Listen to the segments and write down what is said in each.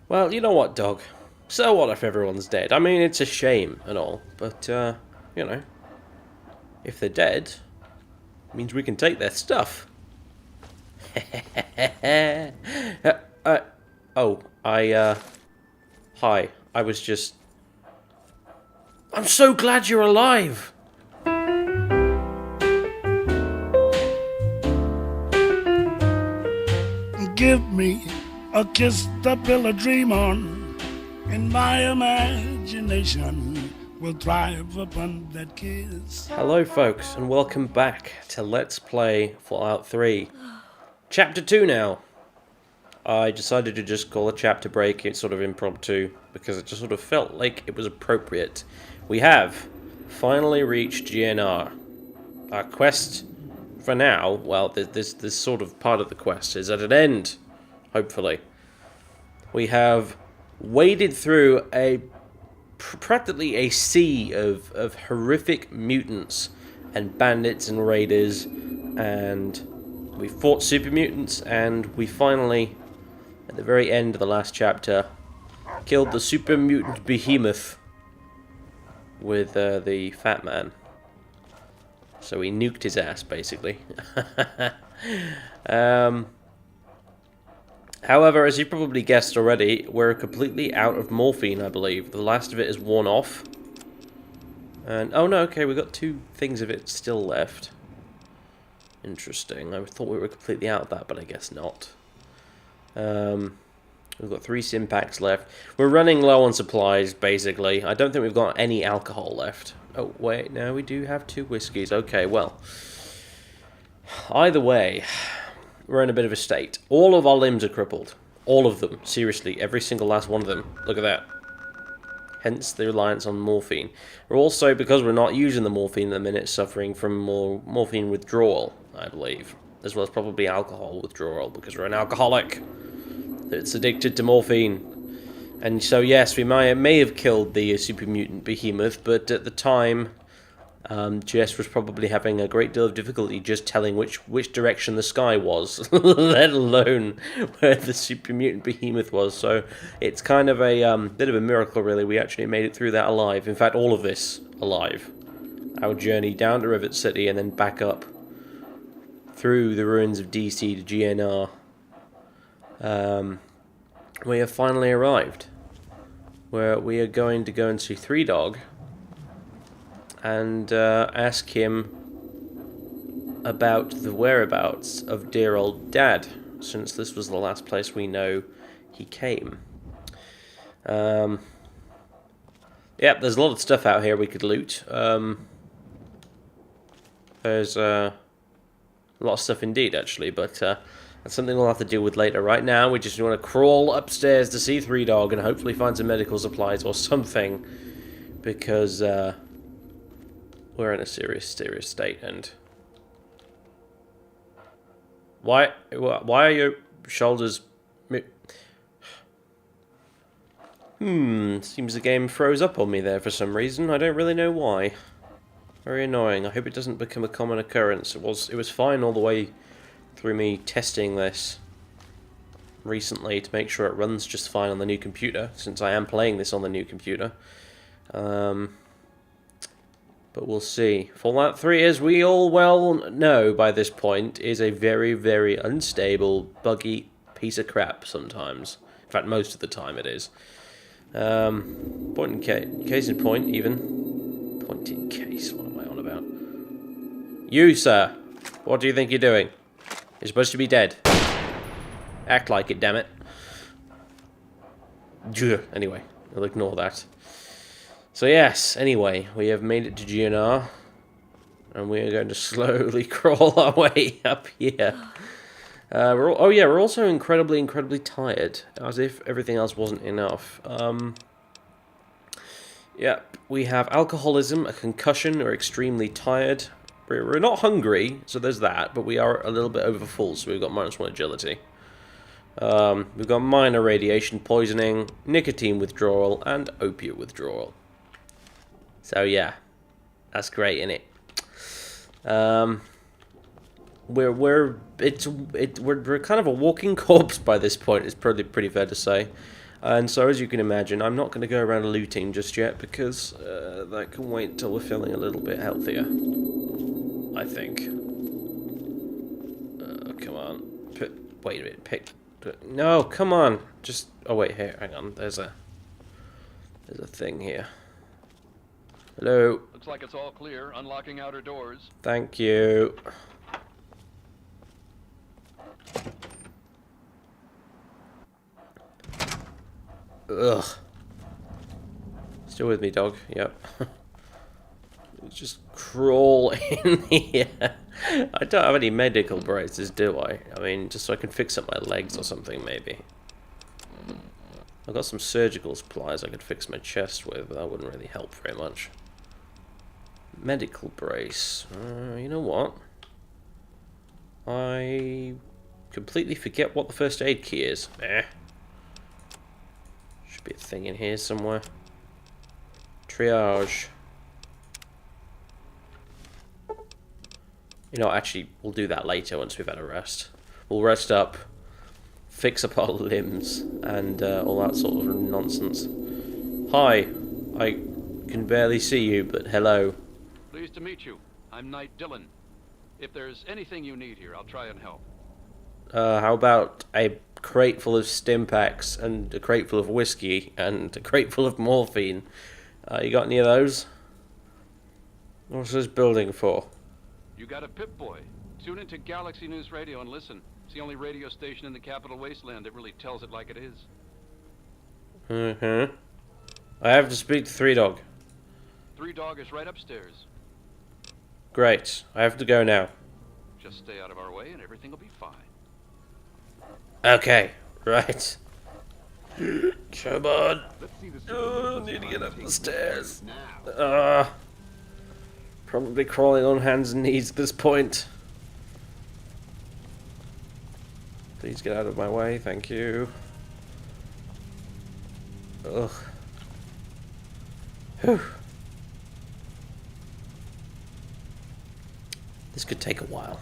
Well, you know what, dog? So what if everyone's dead? I mean, it's a shame and all, but, you know, if they're dead, it means we can take their stuff. uh, uh, oh, hi. I was just... I'm so glad you're alive! Give me a kiss to build a dream on, and my imagination will thrive upon that kiss. Hello, folks, and welcome back to Let's Play Fallout 3. Chapter 2 now. I decided to just call a chapter break. It's sort of impromptu, because it just sort of felt like it was appropriate. We have finally reached GNR. Our quest, for now, well, this sort of part of the quest is at an end, hopefully. We have waded through practically a sea of horrific mutants and bandits and raiders, and we fought super mutants, and we finally, at the very end of the last chapter, killed the super mutant behemoth with the fat man. So we nuked his ass, basically. However, as you probably guessed already, we're completely out of morphine, I believe. The last of it is worn off. And, oh no, okay, we've got 2 things of it still left. Interesting. I thought we were completely out of that, but I guess not. We've got 3 sim packs left. We're running low on supplies, basically. I don't think we've got any alcohol left. Oh, wait, no, we do have 2 whiskeys. Okay, well. Either way, we're in a bit of a state. All of our limbs are crippled. All of them. Seriously, every single last one of them. Look at that. Hence the reliance on morphine. We're also, because we're not using the morphine at the minute, suffering from more morphine withdrawal, I believe. As well as probably alcohol withdrawal, because we're an alcoholic that's addicted to morphine. And so, yes, we may have killed the super mutant behemoth, but at the time, Jess was probably having a great deal of difficulty just telling which direction the sky was, let alone where the super mutant behemoth was. So it's kind of a bit of a miracle, really. We actually made it through that alive. In fact, all of this alive. Our journey down to Rivet City and then back up through the ruins of DC to GNR. We have finally arrived, where we are going to go and see Three Dog and ask him about the whereabouts of dear old Dad, since this was the last place we know he came. Yep, there's a lot of stuff out here we could loot. There's a lot of stuff indeed, actually, but that's something we'll have to deal with later. Right now, we just want to crawl upstairs to see Three Dog and hopefully find some medical supplies or something, because we're in a serious state. And why are your shoulders? Seems the game froze up on me there for some reason. I don't really know why. Very annoying. I hope it doesn't become a common occurrence. It was fine all the way through me testing this recently to make sure it runs just fine on the new computer, since I am playing this on the new computer. But we'll see. Fallout 3, as we all well know by this point, is a very, very unstable, buggy piece of crap sometimes. In fact, most of the time it is. Case in point, even. Point in case, what am I on about? You, sir, what do you think you're doing? You're supposed to be dead. Act like it, damn it. Anyway, I'll ignore that. So yes, anyway, we have made it to GNR, and we are going to slowly crawl our way up here. We're also incredibly tired, as if everything else wasn't enough. Yep, we have alcoholism, a concussion, we're extremely tired. We're not hungry, so there's that, but we are a little bit overfull, so we've got -1 agility. We've got minor radiation poisoning, nicotine withdrawal, and opiate withdrawal. So yeah, that's great, innit? We're kind of a walking corpse by this point. It's probably pretty fair to say. And so, as you can imagine, I'm not going to go around looting just yet because that can wait until we're feeling a little bit healthier. I think. Come on. Wait a minute. Pick. No, come on. Just. Oh wait, here. Hang on. There's a thing here. Hello. Looks like it's all clear. Unlocking outer doors. Thank you. Ugh. Still with me, dog? Yep. Just crawl in here. I don't have any medical braces, do I? I mean, just so I can fix up my legs or something, maybe. I've got some surgical supplies I could fix my chest with, but that wouldn't really help very much. Medical brace. You know what? I completely forget what the first aid key is. Should be a thing in here somewhere. Triage. You know, actually, we'll do that later once we've had a rest. We'll rest up, fix up our limbs, and all that sort of nonsense. Hi, I can barely see you, but hello. Pleased to meet you. I'm Knight Dillon. If there's anything you need here, I'll try and help. How about a crate full of stim packs, and a crate full of whiskey, and a crate full of morphine? You got any of those? What's this building for? You got a Pip-Boy. Tune into Galaxy News Radio and listen. It's the only radio station in the Capital Wasteland that really tells it like it is. Mm-hmm. I have to speak to Three Dog. Three Dog is right upstairs. Great. I have to go now. Just stay out of our way and everything will be fine. Okay. Right. Come on. I need to get up the stairs. Probably crawling on hands and knees at this point. Please get out of my way, thank you. Ugh. Whew. This could take a while.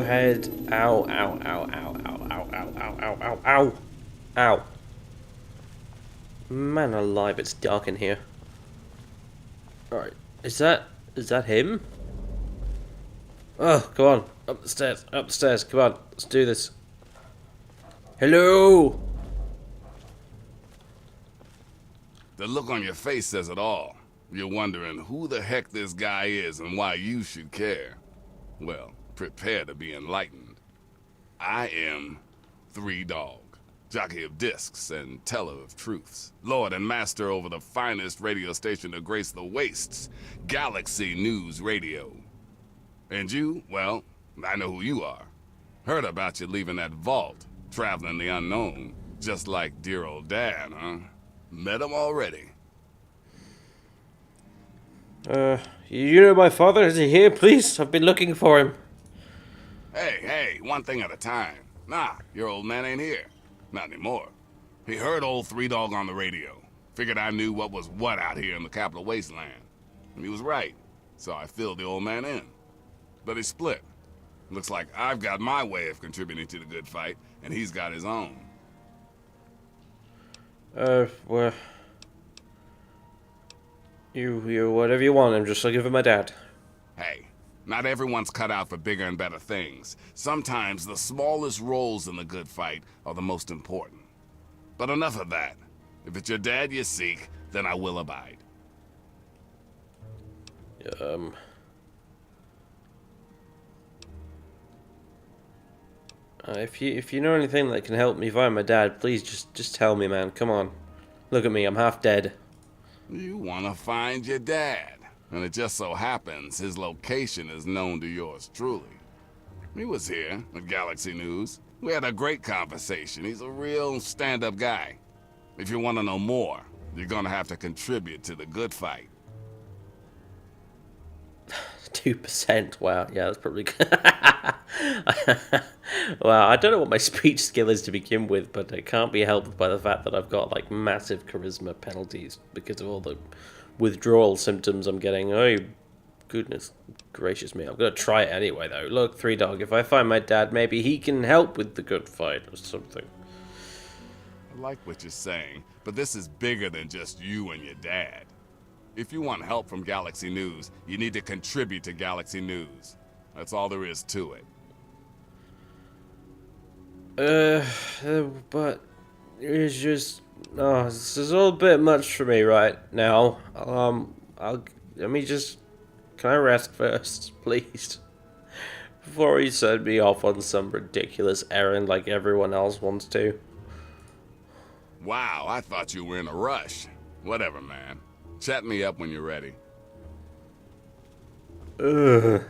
Head. Ow, ow, ow, ow, ow, ow, ow, ow, ow, ow, ow. Ow. Man alive, it's dark in here. Alright. Is that him? Oh, come on. Up the stairs, come on. Let's do this. Hello! The look on your face says it all. You're wondering who the heck this guy is and why you should care. Well, prepare to be enlightened. I am Three Dog, jockey of discs and teller of truths, lord and master over the finest radio station to grace the wastes, Galaxy News Radio. And you, well, I know who you are. Heard about you leaving that vault, traveling the unknown, just like dear old Dad, huh? Met him already. You know my father? Is he here, please? I've been looking for him. Hey, one thing at a time. Nah, your old man ain't here. Not anymore. He heard old Three Dog on the radio. Figured I knew what was what out here in the Capital Wasteland. And he was right, so I filled the old man in. But he split. Looks like I've got my way of contributing to the good fight, and he's got his own. Well... You whatever you want, I'm just looking for my dad. Hey, not everyone's cut out for bigger and better things. Sometimes the smallest roles in the good fight are the most important. But enough of that. If it's your dad you seek, then I will abide. If you know anything that can help me find my dad, please just tell me, man. Come on. Look at me, I'm half dead. You want to find your dad, and it just so happens his location is known to yours truly. He was here at Galaxy News. We had a great conversation. He's a real stand-up guy. If you want to know more, you're going to have to contribute to the good fight. 2%. Wow, yeah, that's probably good. Wow, I don't know what my speech skill is to begin with, but it can't be helped by the fact that I've got like massive charisma penalties because of all the withdrawal symptoms I'm getting. Oh, you goodness gracious me. I'm gonna try it anyway, though. Look, Three Dog, if I find my dad, maybe he can help with the good fight or something. I like what you're saying, but this is bigger than just you and your dad. If you want help from Galaxy News, you need to contribute to Galaxy News. That's all there is to it. But it's just, this is all a bit much for me right now. Can I rest first, please? Before he send me off on some ridiculous errand like everyone else wants to. Wow, I thought you were in a rush. Whatever, man. Chat me up when you're ready. Ugh.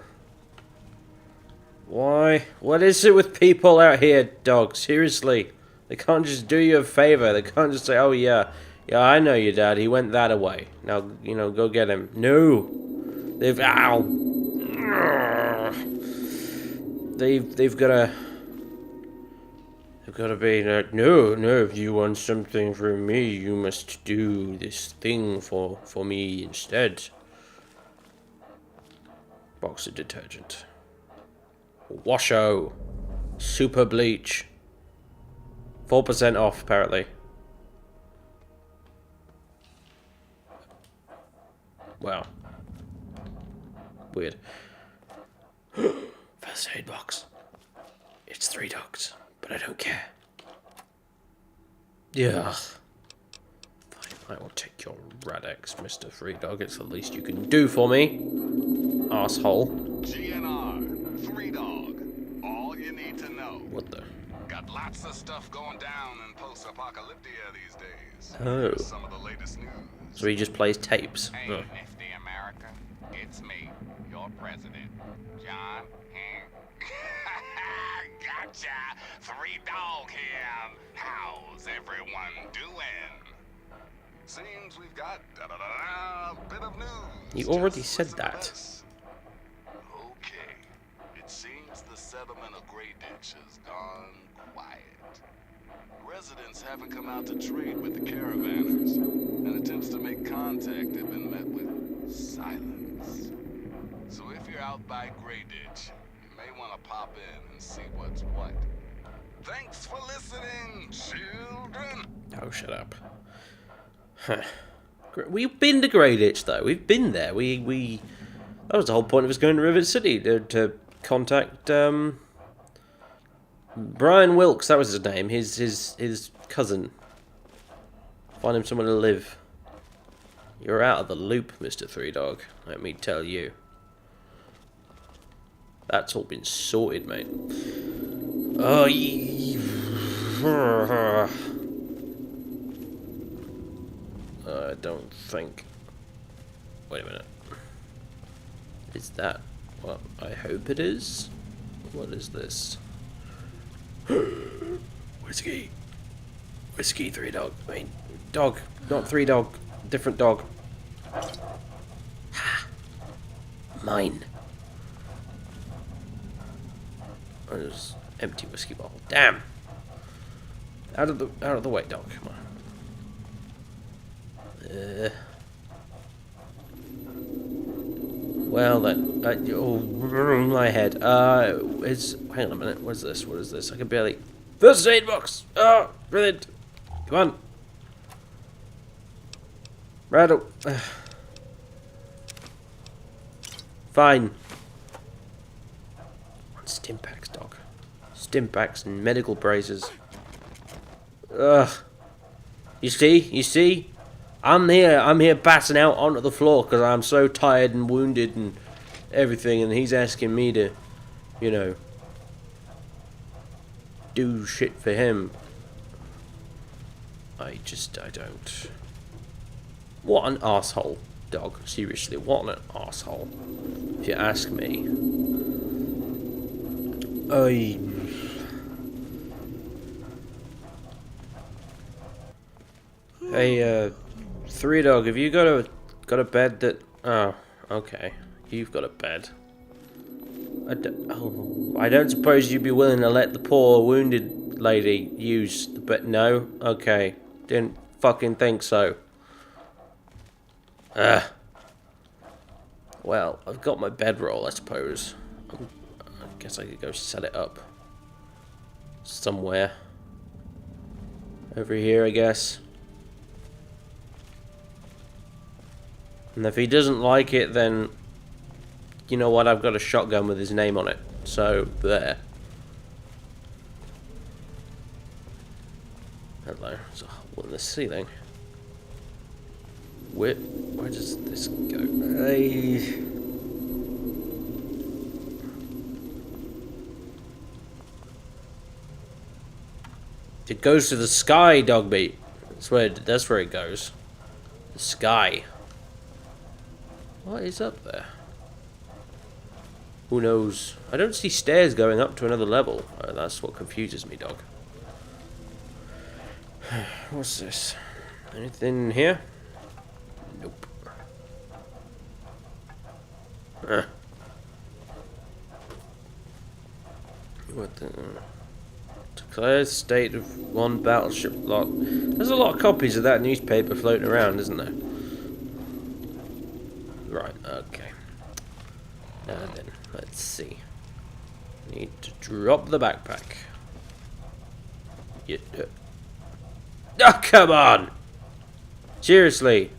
Why? What is it with people out here, Dog? Seriously. They can't just do you a favor. They can't just say, oh yeah, I know your dad. He went that away. Now, go get him. No. They've gotta be like, no, if you want something from me, you must do this thing for me instead. Box of detergent. Washo. Super bleach. 4% off, apparently. Wow. Weird. First aid box. It's Three Dogs, but I don't care. Yeah. Fine, I will take your Radex, Mr. Three Dog. It's the least you can do for me. Asshole. GNR, Three Dog. All you need to know. What the? Got lots of stuff going down in post-apocalyptia these days. Oh. Here's some of the latest news. So he just plays tapes. Hey, Ugh. nifty America. It's me, your president, John. Gotcha! Three Dog here. How's everyone doing? Seems we've got a bit of news. You already Just said listen to that. this. Okay. It seems the settlement of Grey Ditch has gone quiet. Residents haven't come out to trade with the caravanners, and attempts to make contact have been met with silence. So if you're out by Grey Ditch, you may want to pop in and see what's what. Thanks for listening, children! Oh, shut up. Huh. We've been to Grey Ditch, though. We've been there. We that was the whole point of us going to Rivet City, to contact, Brian Wilkes, that was his name, his cousin. Find him somewhere to live. You're out of the loop, Mr. Three Dog, let me tell you. That's all been sorted, mate. Oh, I don't think... Wait a minute. Is that what I hope it is? What is this? Whiskey. Whiskey, Three Dog. I mean, dog. Not Three Dog. Different dog. Ha! Mine. Oh, there's empty whiskey bottle. Damn! Out of the way, dog. Come on. Well then, oh, my head. Hang on a minute. What is this? What is this? I can barely. First aid box. Oh, brilliant. Come on. Rattle. Fine. Stimpaks, dog. Stimpaks and medical braces. Ugh. You see? I'm here passing out onto the floor because I'm so tired and wounded and everything, and he's asking me to, do shit for him. I don't. What an asshole, dog. Seriously, what an asshole. If you ask me. Hey, Three Dog, have you got a bed that... Oh, okay. You've got a bed. I don't suppose you'd be willing to let the poor wounded lady use the bed? No? Okay. Didn't fucking think so. Well, I've got my bedroll, I suppose. I guess I could go set it up somewhere. Over here, I guess. And if he doesn't like it, then... You know what? I've got a shotgun with his name on it. So, there. Hello. There's a hole in the ceiling. Where does this go? It goes to the sky, Dogbeat. That's where it goes. The sky. What is up there? Who knows? I don't see stairs going up to another level. That's what confuses me, dog. What's this? Anything in here? Nope. What the... Declared state of one battleship lot. There's a lot of copies of that newspaper floating around, isn't there? Right, okay. Now then, let's see. Need to drop the backpack. Oh, come on! Seriously.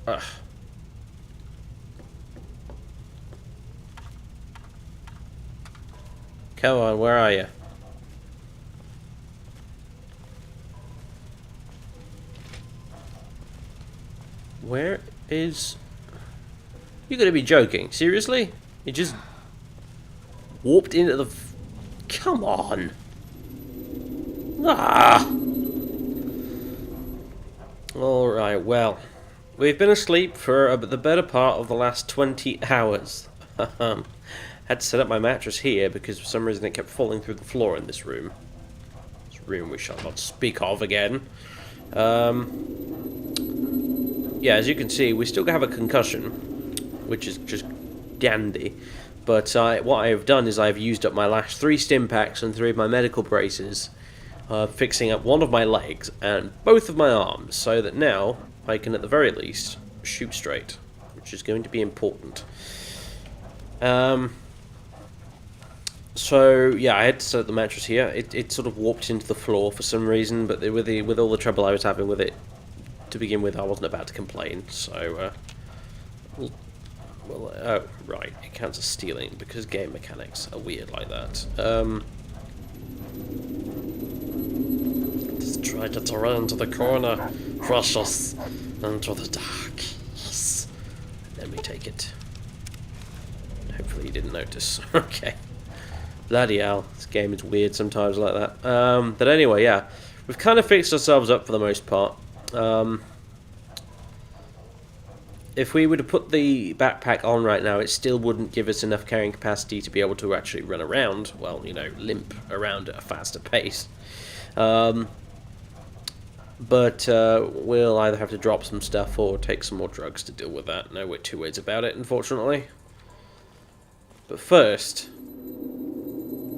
Ugh. Come on, where are you? Where is... You're gonna be joking. Seriously? You just warped into the... Come on! Ah! Alright, well. We've been asleep for the better part of the last 20 hours. Had to set up my mattress here because for some reason it kept falling through the floor in this room. This room we shall not speak of again. Yeah, as you can see, we still have a concussion, which is just dandy. But what I have done is I've used up my last 3 stim packs and 3 of my medical braces, fixing up one of my legs and both of my arms, so that now I can, at the very least, shoot straight, which is going to be important. So yeah, I had to set up the mattress here. It sort of warped into the floor for some reason, but with all the trouble I was having with it to begin with, I wasn't about to complain. So, oh right, it counts as stealing because game mechanics are weird like that. Just try to turn to the corner, precious, into the dark. Yes. Then we take it. Hopefully you didn't notice. Okay. Bloody hell, this game is weird sometimes like that. But anyway, yeah, we've kind of fixed ourselves up for the most part. If we were to put the backpack on right now, it still wouldn't give us enough carrying capacity to be able to actually run around, well, you know, limp around at a faster pace. But we'll either have to drop some stuff or take some more drugs to deal with that. No two ways about it, unfortunately. But first,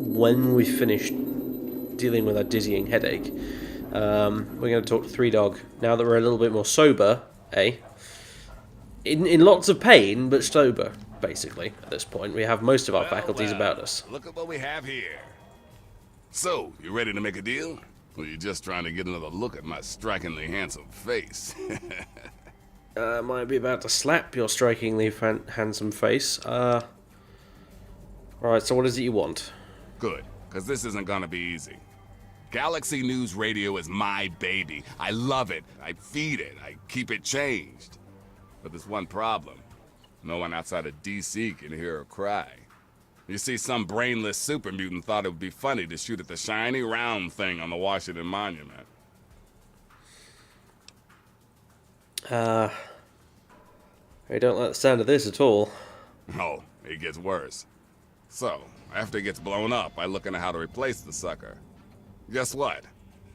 when we finish dealing with our dizzying headache, we're going to talk to Three Dog. Now that we're a little bit more sober, in lots of pain, but sober, basically, at this point. We have most of our faculties about us. Look at what we have here. So, you ready to make a deal? Or you just trying to get another look at my strikingly handsome face? I might be about to slap your strikingly handsome face. Alright, so what is it you want? Good, because this isn't gonna be easy. Galaxy News Radio is my baby. I love it. I feed it. I keep it changed. But there's one problem. No one outside of DC can hear her cry. You see, some brainless super mutant thought it would be funny to shoot at the shiny round thing on the Washington Monument. I don't like the sound of this at all. Oh, it gets worse. So, after it gets blown up, I look into how to replace the sucker. Guess what?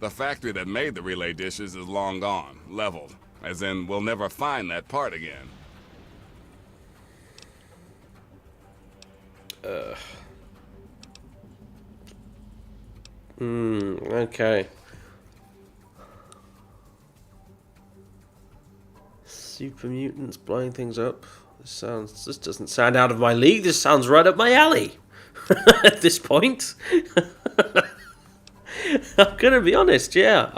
The factory that made the relay dishes is long gone, leveled. As in, we'll never find that part again. Okay. Super mutants blowing things up. This doesn't sound out of my league. This sounds right up my alley. At this point, I'm gonna be honest. Yeah.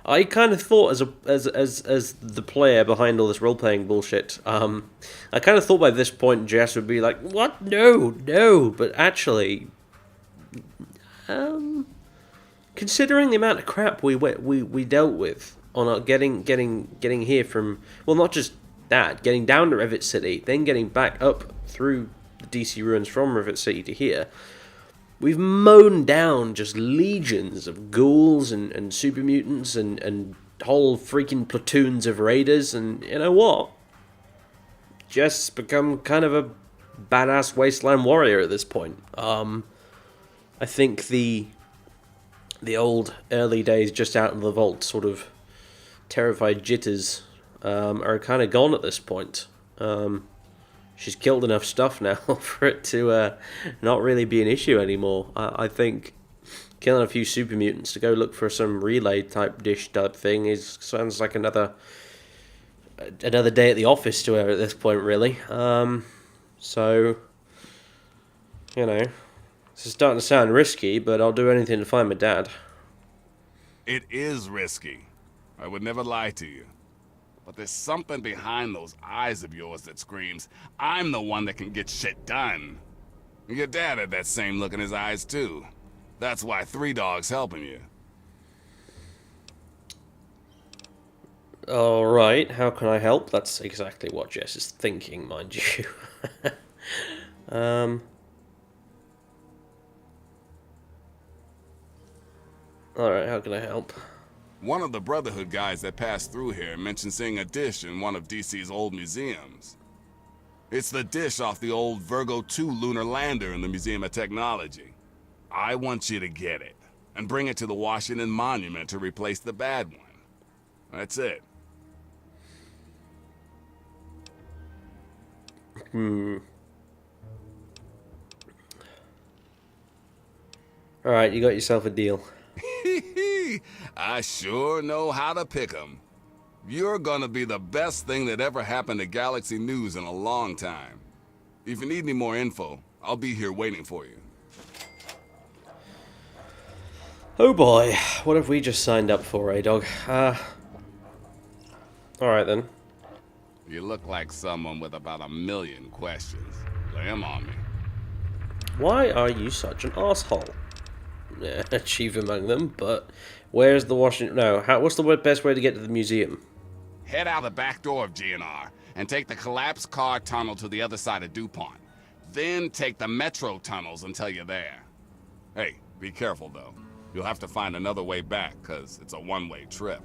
I kind of thought as the player behind all this role playing bullshit. I kind of thought by this point Jess would be like, "What? No." But actually, considering the amount of crap we dealt with on our getting here from, well, not just that, getting down to Rivet City, then getting back up through the DC ruins from Rivet City to here, we've mown down just legions of ghouls and super mutants and whole freaking platoons of raiders, and you know what? Just become kind of a badass wasteland warrior at this point. I think the old early days just out in the vault sort of terrified jitters are kind of gone at this point. She's killed enough stuff now for it to not really be an issue anymore. I think killing a few super mutants to go look for some relay type dish type thing sounds like another day at the office to her at this point, really. So, you know, this is starting to sound risky, but I'll do anything to find my dad. It is risky. I would never lie to you. But there's something behind those eyes of yours that screams, I'm the one that can get shit done. Your dad had that same look in his eyes, too. That's why Three Dog's helping you. Alright, how can I help? That's exactly what Jess is thinking, mind you. Alright, how can I help? One of the Brotherhood guys that passed through here mentioned seeing a dish in one of DC's old museums. It's the dish off the old Virgo 2 lunar lander in the Museum of Technology. I want you to get it, and bring it to the Washington Monument to replace the bad one. That's it. Alright, you got yourself a deal. I sure know how to pick 'em. You're gonna be the best thing that ever happened to Galaxy News in a long time. If you need any more info, I'll be here waiting for you. Oh boy, what have we just signed up for, dog? Alright then. You look like someone with about 1,000,000 questions. Lay 'em on me. Why are you such an asshole? Yeah, chief among them, but where's the Washington... No, what's the best way to get to the museum? Head out the back door of GNR and take the collapsed car tunnel to the other side of DuPont. Then take the metro tunnels until you're there. Hey, be careful though. You'll have to find another way back, because it's a one-way trip.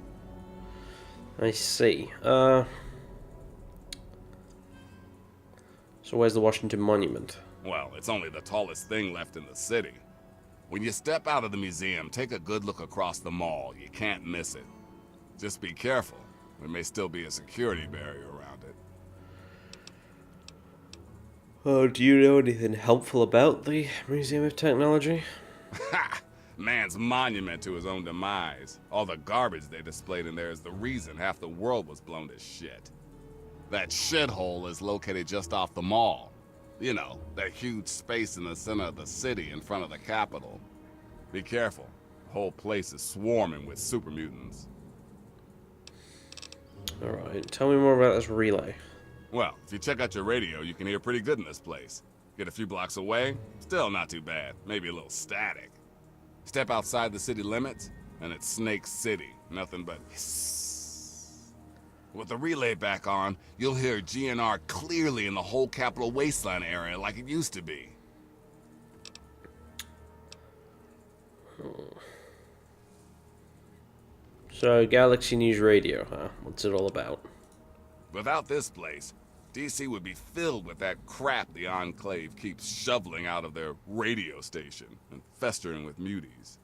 I see. So where's the Washington Monument? Well, it's only the tallest thing left in the city. When you step out of the museum, take a good look across the mall. You can't miss it. Just be careful. There may still be a security barrier around it. Oh, do you know anything helpful about the Museum of Technology? Ha! Man's monument to his own demise. All the garbage they displayed in there is the reason half the world was blown to shit. That shithole is located just off the mall. You know, that huge space in the center of the city in front of the Capitol. Be careful. The whole place is swarming with super mutants. Alright, tell me more about this relay. Well, if you check out your radio, you can hear pretty good in this place. Get a few blocks away, still not too bad. Maybe a little static. Step outside the city limits, and it's Snake City. Nothing but hiss. With the relay back on, you'll hear GNR clearly in the whole Capital Wasteland area like it used to be. So, Galaxy News Radio, huh? What's it all about? Without this place, DC would be filled with that crap the Enclave keeps shoveling out of their radio station and festering with muties.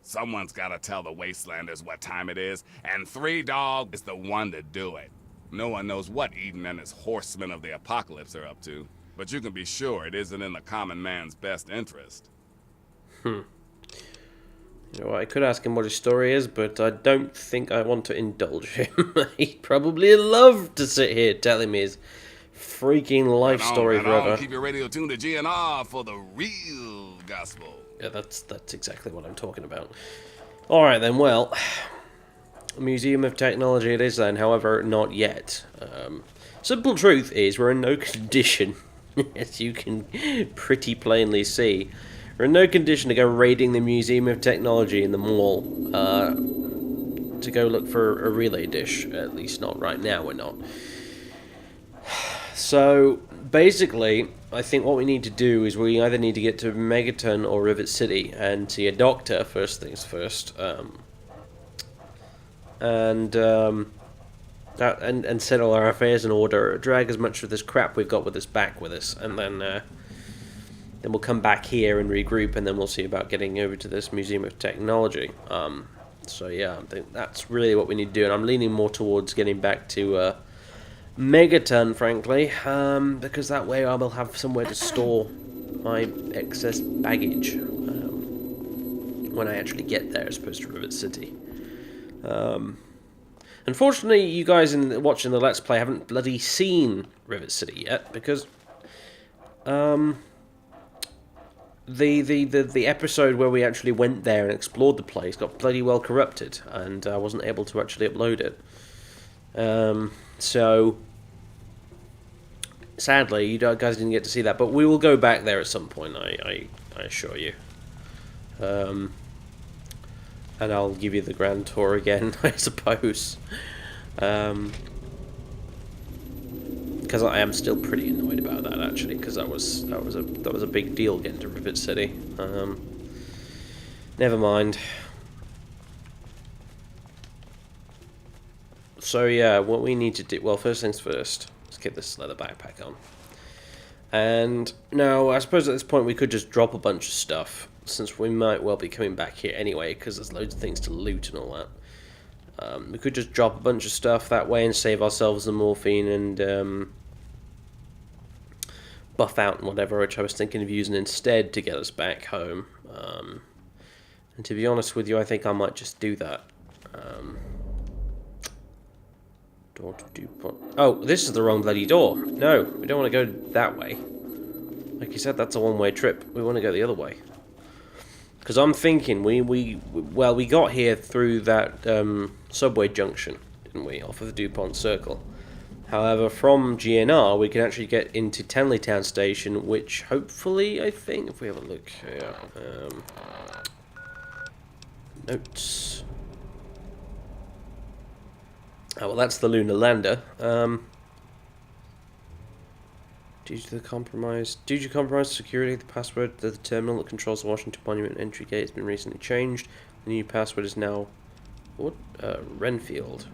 Someone's gotta tell the Wastelanders what time it is, and Three Dog is the one to do it. No one knows what Eden and his horsemen of the apocalypse are up to, but you can be sure it isn't in the common man's best interest. You know, I could ask him what his story is, but I don't think I want to indulge him. He'd probably love to sit here telling me his freaking life story Right on. forever. Keep your radio tuned to GNR for the real gospel. Yeah, that's exactly what I'm talking about. Alright then, well, Museum of Technology it is then, however, not yet. Simple truth is, we're in no condition, as you can pretty plainly see, we're in no condition to go raiding the Museum of Technology in the mall, to go look for a relay dish. At least not right now, we're not. So, basically, I think what we need to do is we either need to get to Megaton or Rivet City and see a doctor, first things first, and settle our affairs in order, drag as much of this crap we've got with us back with us, and then we'll come back here and regroup, and then we'll see about getting over to this Museum of Technology. So yeah, I think that's really what we need to do, and I'm leaning more towards getting back to Megaton, frankly, because that way I will have somewhere to store my excess baggage when I actually get there, as opposed to Rivet City. Unfortunately, you guys watching the Let's Play haven't bloody seen Rivet City yet, because the episode where we actually went there and explored the place got bloody well corrupted, and I wasn't able to actually upload it. So sadly, you guys didn't get to see that, but we will go back there at some point, I assure you. And I'll give you the grand tour again, I suppose. Because I am still pretty annoyed about that, actually, because that was a big deal getting to Rivet City. Never mind. So yeah, what we need to do, well, first things first, let's get this leather backpack on. And now, I suppose at this point we could just drop a bunch of stuff, since we might well be coming back here anyway, because there's loads of things to loot and all that. We could just drop a bunch of stuff that way and save ourselves the morphine and buff out and whatever, which I was thinking of using instead to get us back home. And to be honest with you, I think I might just do that. Door to DuPont. Oh, this is the wrong bloody door. No, we don't want to go that way. Like you said, that's a one-way trip. We want to go the other way. Because I'm thinking, we got here through that subway junction, didn't we, off of the DuPont Circle. However, from GNR, we can actually get into Tenleytown Station, which hopefully, I think, if we have a look here, notes. Oh, well, that's the Lunar Lander. Due to compromised security, the password to the terminal that controls the Washington Monument entry gate has been recently changed. The new password is now Renfield.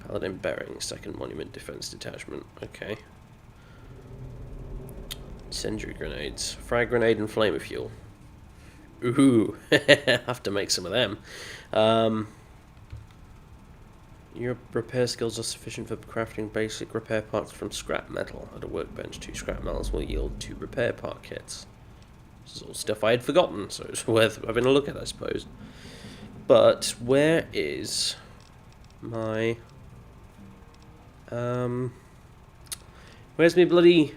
Paladin Bearing, 2nd Monument Defense Detachment. Okay. Incendiary grenades. Frag grenade and flamer fuel. Ooh, have to make some of them. Your repair skills are sufficient for crafting basic repair parts from scrap metal. At a workbench, 2 scrap metals will yield 2 repair part kits. This is all stuff I had forgotten, so it's worth having a look at, I suppose. But where is my where's my bloody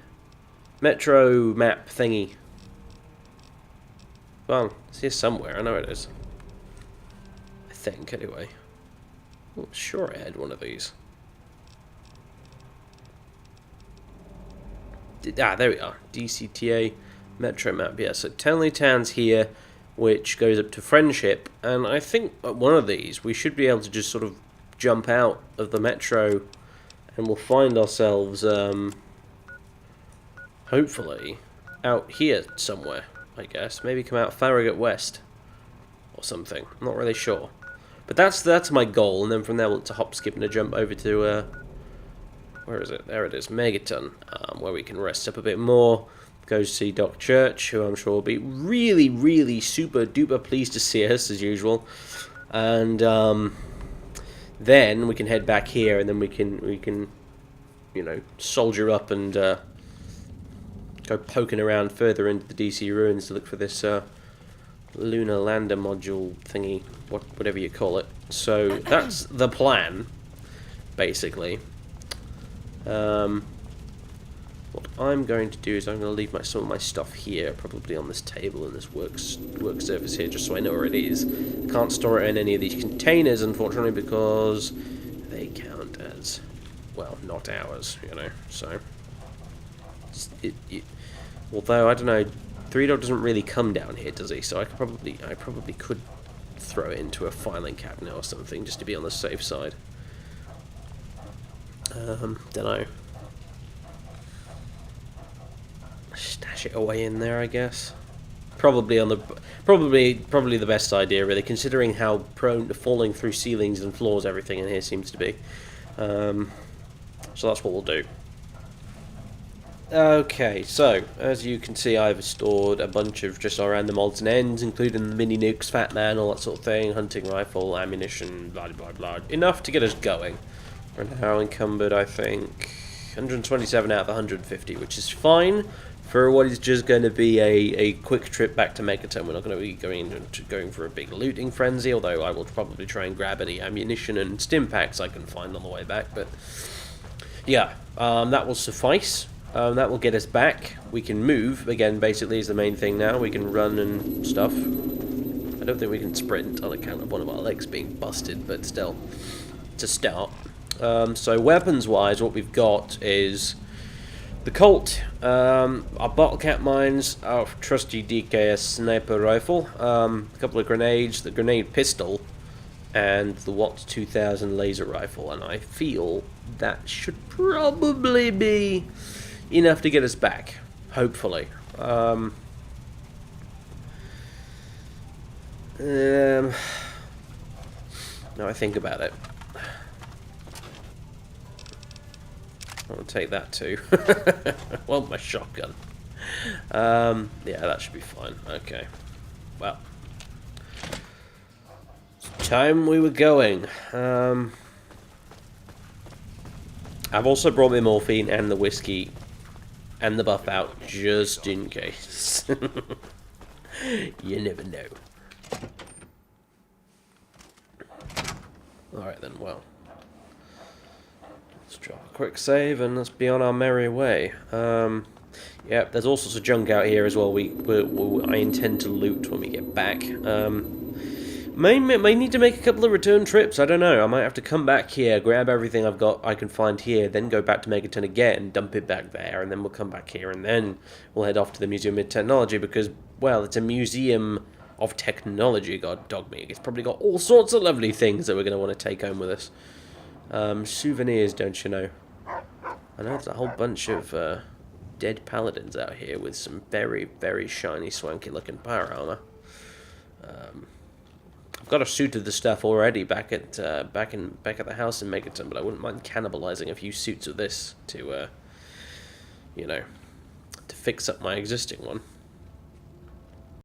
metro map thingy? Well, it's here somewhere. I know it is. I think, anyway. Oh, sure, I had one of these. There we are. DCTA Metro map. Yeah, so Tenleytown's here, which goes up to Friendship, and I think at one of these we should be able to just sort of jump out of the metro, and we'll find ourselves, hopefully, out here somewhere, I guess. Maybe come out Farragut West, or something. I'm not really sure. But that's my goal, and then from there we'll to hop, skip, and a jump over to, where is it? There it is, Megaton, where we can rest up a bit more, go see Doc Church, who I'm sure will be really, really super duper pleased to see us, as usual, and then we can head back here, and then we can, you know, soldier up and go poking around further into the DC ruins to look for this lunar lander module thingy, whatever you call it. So that's the plan, basically. What I'm going to do is I'm going to leave some of my stuff here, probably on this table and this work surface here, just so I know where it is. Can't store it in any of these containers, unfortunately, because they count as, well, not ours, you know. So, although I don't know, Three Dog doesn't really come down here, does he? So I probably could throw it into a filing cabinet or something, just to be on the safe side. Don't know. Stash it away in there, I guess. Probably the best idea, really, considering how prone to falling through ceilings and floors everything in here seems to be. So that's what we'll do. Okay, so as you can see, I've stored a bunch of just random odds and ends, including the mini nukes, Fat Man, all that sort of thing, hunting rifle, ammunition, blah blah blah. Enough to get us going. We're now encumbered, I think, 127 out of the 150, which is fine for what is just going to be a quick trip back to Megaton. We're not going to be going for a big looting frenzy, although I will probably try and grab any ammunition and stim packs I can find on the way back. But yeah, that will suffice. That will get us back. We can move again. Basically, is the main thing now. We can run and stuff. I don't think we can sprint on account of one of our legs being busted, but still, to start. So weapons-wise, what we've got is the Colt, our bottle cap mines, our trusty DKS sniper rifle, a couple of grenades, the grenade pistol, and the Watt 2000 laser rifle. And I feel that should probably be enough to get us back, hopefully. Now I think about it. I'll take that too. Well, my shotgun. Yeah, that should be fine. Okay. Well. It's time we were going. I've also brought my morphine and the whiskey and the buff out just in case. You never know. Alright then, well. Let's drop a quick save and let's be on our merry way. Yeah, there's all sorts of junk out here as well. I intend to loot when we get back. May need to make a couple of return trips. I don't know. I might have to come back here, grab everything I can find here, then go back to Megaton again, dump it back there, and then we'll come back here, and then we'll head off to the Museum of Technology because, well, it's a museum of technology. God dog me. It's probably got all sorts of lovely things that we're going to want to take home with us. Souvenirs, don't you know? I know there's a whole bunch of dead paladins out here with some very, very shiny, swanky looking power armor. I've got a suit of the stuff already back at the house in Megaton, but I wouldn't mind cannibalizing a few suits of this to, you know, to fix up my existing one.